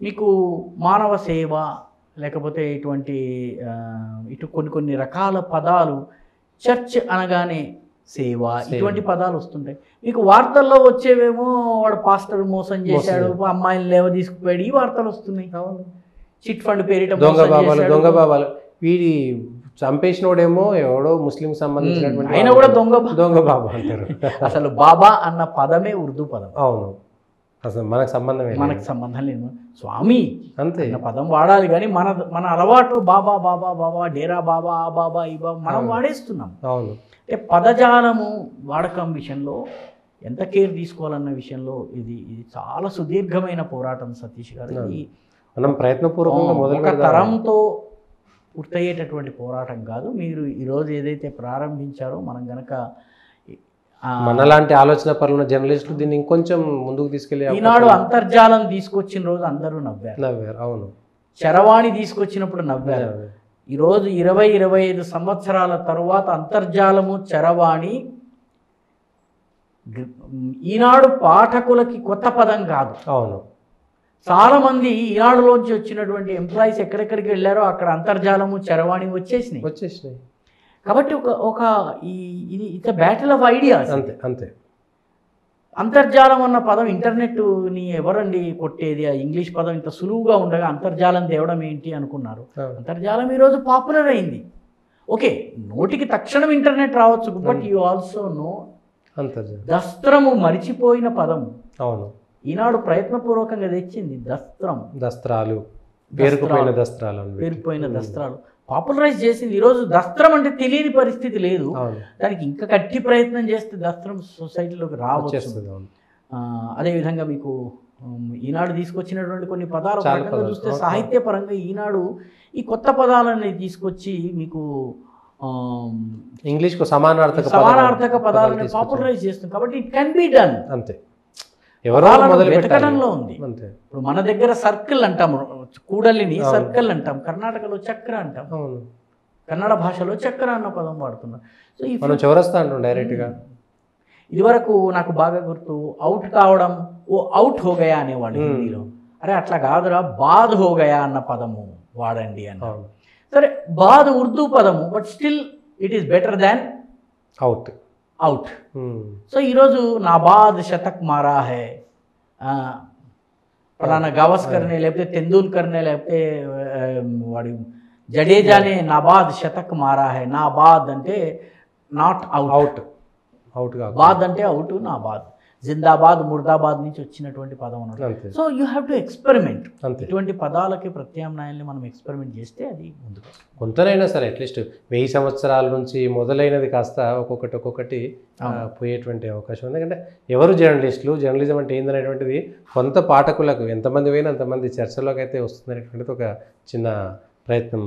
మీకు మానవ సేవ లేకపోతే ఇటువంటి ఇటు కొన్ని రకాల పదాలు చర్చ్ అనగానే సేవ ఇటువంటి పదాలు వస్తుంటాయి. మీకు వార్తల్లో వచ్చేవేమో వాడు పాస్టర్ మోసం చేశాడు, అమ్మాయిని లేవ తీసుకుపోయాడు, ఈ వార్తలు వస్తున్నాయి. చిట్ ఫండ్ పేరిట దొంగ బాబాలు వీడి చంపేసినోడేమో ఎవడో ముస్లిం సంబంధించినటువంటి ఆయన కూడా దొంగ బాబా అంటారు. అసలు బాబా అన్న పదమే ఉర్దూ పదం. అవును, అసలు మనకు సంబంధం లేదు. స్వామి అంతే పదం వాడాలి, కానీ మన అలవాటు బాబా బాబా బాబా డేరా బాబా ఆ బాబా ఈ బాబా మనం వాడేస్తున్నాం. అవును, అంటే పదజాలము వాడకం విషయంలో ఎంత కేర్ తీసుకోవాలన్న విషయంలో ఇది చాలా సుదీర్ఘమైన పోరాటం సతీష్ గారు. ఇది మనం ప్రయత్నపూర్వకంగా ఒక తరంతో పూర్తయ్యేటటువంటి పోరాటం కాదు. మీరు ఈరోజు ఏదైతే ప్రారంభించారో మనం గనక మనలాంటి ఆలోచన పరుల జర్నలిస్టులు దీన్ని ఇంకొంచెం ముందుకు తీసుకెళ్ళి ఈనాడు అంతర్జాలం తీసుకొచ్చిన రోజు అందరూ నవ్వారు. అవును, చరవాణి తీసుకొచ్చినప్పుడు నవ్వారు. ఈరోజు 20-25 సంవత్సరాల తరువాత అంతర్జాలము చరవాణి ఈనాడు పాఠకులకి కొత్త పదం కాదు. అవును, చాలామంది ఈనాడులోంచి వచ్చినటువంటి ఎంప్లాయీస్ ఎక్కడెక్కడికి వెళ్ళారో అక్కడ అంతర్జాలము చరవాణి వచ్చేసినాయి. కాబట్టి ఇది ఇట్స్ బ్యాటిల్ ఆఫ్ ఐడియాస్. అంతే అంతర్జాలం అన్న పదం ఇంటర్నెట్ని ఎవరండి కొట్టేది? ఆ ఇంగ్లీష్ పదం ఇంత సులువుగా ఉండగా అంతర్జాలం తేవడం ఏంటి అనుకున్నారు. అంతర్జాలం ఈరోజు పాపులర్ అయింది. ఓకే, నోటికి తక్షణం ఇంటర్నెట్ రావచ్చు, బట్ యు ఆల్సో నో దస్త్రము మరిచిపోయిన పదం. అవును, ఈనాడు ప్రయత్నపూర్వకంగా తెచ్చింది దస్త్రాలు పేరుపోయిన దస్త్రాలు పాపులరైజ్ చేసింది. ఈరోజు దస్త్రం అంటే తెలియని పరిస్థితి లేదు. దానికి ఇంకా గట్టి ప్రయత్నం చేస్తే దస్త్రం సొసైటీలోకి రావచ్చు. అదేవిధంగా మీకు ఈనాడు తీసుకొచ్చినటువంటి కొన్ని పదాలు పరంగా చూస్తే సాహిత్యపరంగా ఈనాడు ఈ కొత్త పదాలని తీసుకొచ్చి మీకు ఇంగ్లీష్కు సమానార్థక పదాలను పాపులరైజ్ చేస్తుంది. కాబట్టి ఇట్ కెన్ బి డన్. అంతే, వెతకడంలో ఉంది. ఇప్పుడు మన దగ్గర సర్కిల్ అంటాము, కూడలిని సర్కిల్ అంటాం, కర్ణాటకలో చక్ర అంటాం, కన్నడ భాషలో చక్ర అన్న పదం వాడుతున్నాం. సో మనం చౌరస్తా అంటాం డైరెక్ట్గా. ఇదివరకు నాకు బాగా గుర్తు అవుట్ కావడం, అవుట్ హోగయా అనేవాడు హిందీలో. అరే అట్లా కాదురా, బాద్ హోగయా అన్న పదము వాడండి అన్న. సరే, బాద్ ఉర్దూ పదము, but still it is better than out. So ఈరోజు నాబాద్ శతక్ మారా హై, ఫలానా గవాస్కర్నే లేకపోతే తెందూల్కర్నే లేకపోతే వాడి జడేజానే నాబాద్ శతక్ మారా హై. నాబాద్ అంటే నాట్ అవుట్, బాద్ అంటే అవుట్, నాబాద్ జిందాబాద్ ముర్దాబాద్ నుంచి వచ్చినటువంటి పదం అన్నట్టు. So you have to experiment. ఇటువంటి పదాలకి ప్రత్యామ్నాయాన్ని మనం ఎక్స్పెరిమెంట్ చేస్తే అది ముందుకు కొంతనైనా సరే అట్లీస్ట్ 1000 సంవత్సరాల నుంచి మొదలైనది కాస్త ఒక్కొక్కటి పోయేటువంటి అవకాశం ఉంది. ఎందుకంటే ఎవరు జర్నలిజం అంటే ఏందనేటువంటిది కొంత పాఠకులకు ఎంతమంది పోయినా అంతమంది చర్చలోకి అయితే వస్తుందనేటువంటిది ఒక చిన్న ప్రయత్నం